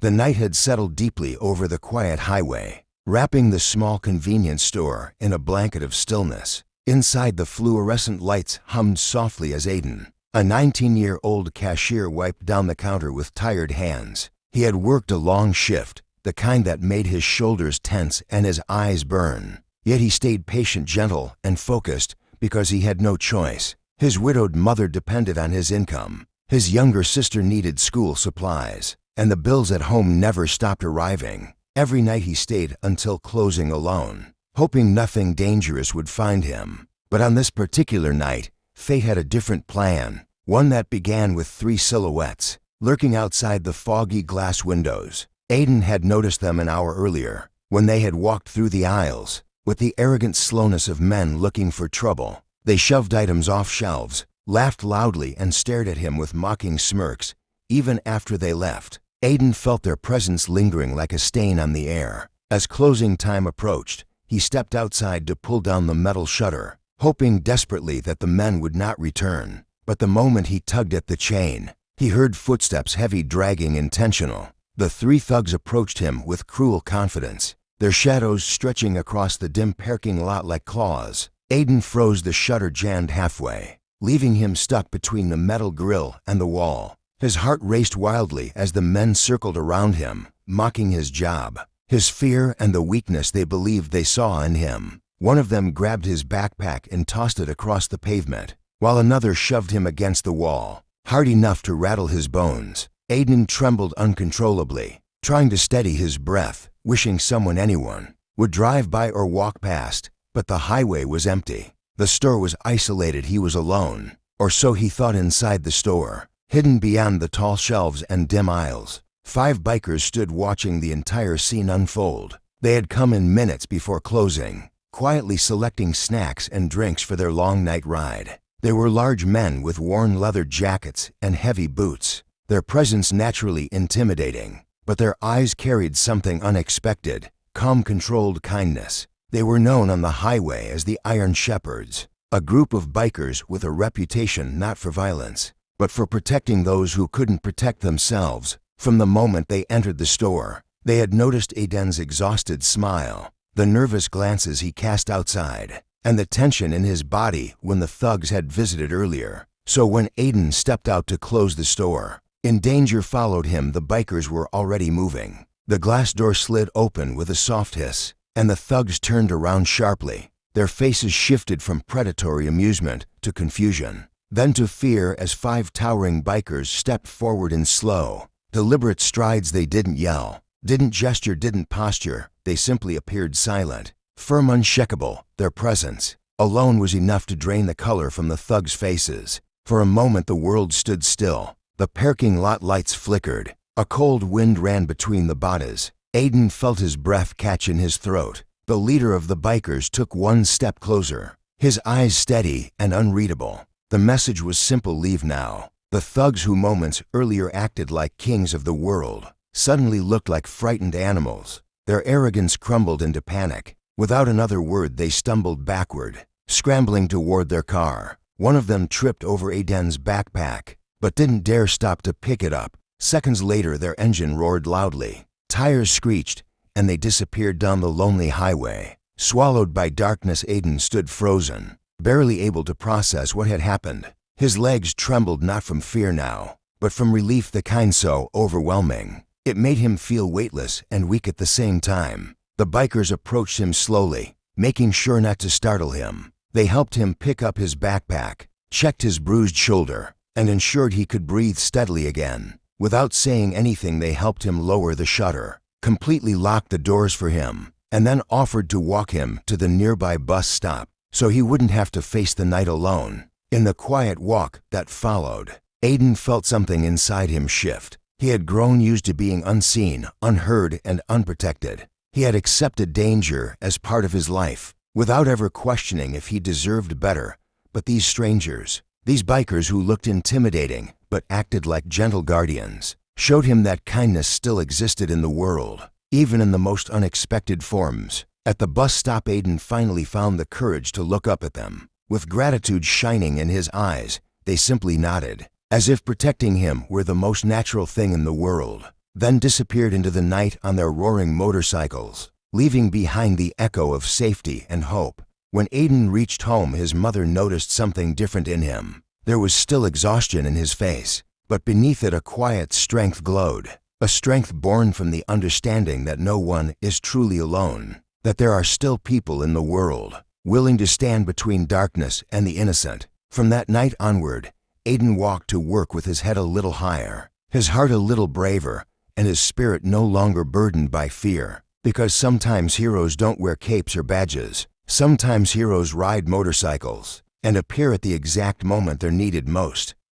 The night had settled deeply over the quiet highway, wrapping the small convenience store in a blanket of stillness. Inside, the fluorescent lights hummed softly as Aiden, a 19-year-old cashier, wiped down the counter with tired hands. He had worked a long shift, the kind that made his shoulders tense and his eyes burn. Yet he stayed patient, gentle, and focused because he had no choice. His widowed mother depended on his income. His younger sister needed school supplies, and the bills at home never stopped arriving. Every night he stayed until closing alone, hoping nothing dangerous would find him. But on this particular night, fate had a different plan, one that began with 3 silhouettes, lurking outside the foggy glass windows. Aiden had noticed them an hour earlier, when they had walked through the aisles. With the arrogant slowness of men looking for trouble, they shoved items off shelves, laughed loudly, and stared at him with mocking smirks. Even after they left, Aiden felt their presence lingering like a stain on the air. As closing time approached, he stepped outside to pull down the metal shutter, hoping desperately that the men would not return. But the moment he tugged at the chain, he heard footsteps, heavy, dragging, intentional. The 3 thugs approached him with cruel confidence, their shadows stretching across the dim parking lot like claws. Aiden froze. The shutter jammed halfway, leaving him stuck between the metal grill and the wall. His heart raced wildly as the men circled around him, mocking his job, his fear, and the weakness they believed they saw in him. One of them grabbed his backpack and tossed it across the pavement, while another shoved him against the wall, hard enough to rattle his bones. Aiden trembled uncontrollably, trying to steady his breath, wishing anyone would drive by or walk past. But the highway was empty. The store was isolated. He was alone, or so he thought. Inside the store, hidden beyond the tall shelves and dim aisles, 5 bikers stood watching the entire scene unfold. They had come in minutes before closing, quietly selecting snacks and drinks for their long night ride. They were large men with worn leather jackets and heavy boots, their presence naturally intimidating, but their eyes carried something unexpected: calm, controlled kindness. They were known on the highway as the Iron Shepherds, a group of bikers with a reputation not for violence, but for protecting those who couldn't protect themselves. From the moment they entered the store, they had noticed Aiden's exhausted smile, the nervous glances he cast outside, and the tension in his body when the thugs had visited earlier. So when Aiden stepped out to close the store, danger followed him. The bikers were already moving. The glass door slid open with a soft hiss, and the thugs turned around sharply. Their faces shifted from predatory amusement to confusion, then to fear as 5 towering bikers stepped forward in slow, deliberate strides. They didn't yell, didn't gesture, didn't posture. They simply appeared silent, firm, unshakable. Their presence alone was enough to drain the color from the thugs' faces. For a moment the world stood still. The parking lot lights flickered. A cold wind ran between the bodies. Aiden felt his breath catch in his throat. The leader of the bikers took 1 step closer, his eyes steady and unreadable. The message was simple: leave now. The thugs who moments earlier acted like kings of the world suddenly looked like frightened animals. Their arrogance crumbled into panic. Without another word, they stumbled backward, scrambling toward their car. One of them tripped over Aiden's backpack, but didn't dare stop to pick it up. Seconds later, their engine roared loudly. Tires screeched, and they disappeared down the lonely highway. Swallowed by darkness, Aiden stood frozen, barely able to process what had happened. His legs trembled, not from fear now, but from relief, the kind so overwhelming. It made him feel weightless and weak at the same time. The bikers approached him slowly, making sure not to startle him. They helped him pick up his backpack, checked his bruised shoulder, and ensured he could breathe steadily again. Without saying anything, they helped him lower the shutter, completely locked the doors for him, and then offered to walk him to the nearby bus stop so he wouldn't have to face the night alone. In the quiet walk that followed, Aiden felt something inside him shift. He had grown used to being unseen, unheard, and unprotected. He had accepted danger as part of his life, without ever questioning if he deserved better. But these strangers, these bikers who looked intimidating but acted like gentle guardians, showed him that kindness still existed in the world, even in the most unexpected forms. At the bus stop, Aiden finally found the courage to look up at them. With gratitude shining in his eyes, they simply nodded, as if protecting him were the most natural thing in the world. then disappeared into the night on their roaring motorcycles, leaving behind the echo of safety and hope. When Aiden reached home, his mother noticed something different in him. There was still exhaustion in his face, but beneath it a quiet strength glowed, a strength born from the understanding that no one is truly alone, that there are still people in the world, willing to stand between darkness and the innocent. From that night onward, Aiden walked to work with his head a little higher, his heart a little braver, and his spirit no longer burdened by fear. Because sometimes heroes don't wear capes or badges. Sometimes heroes ride motorcycles and appear at the exact moment they're needed most.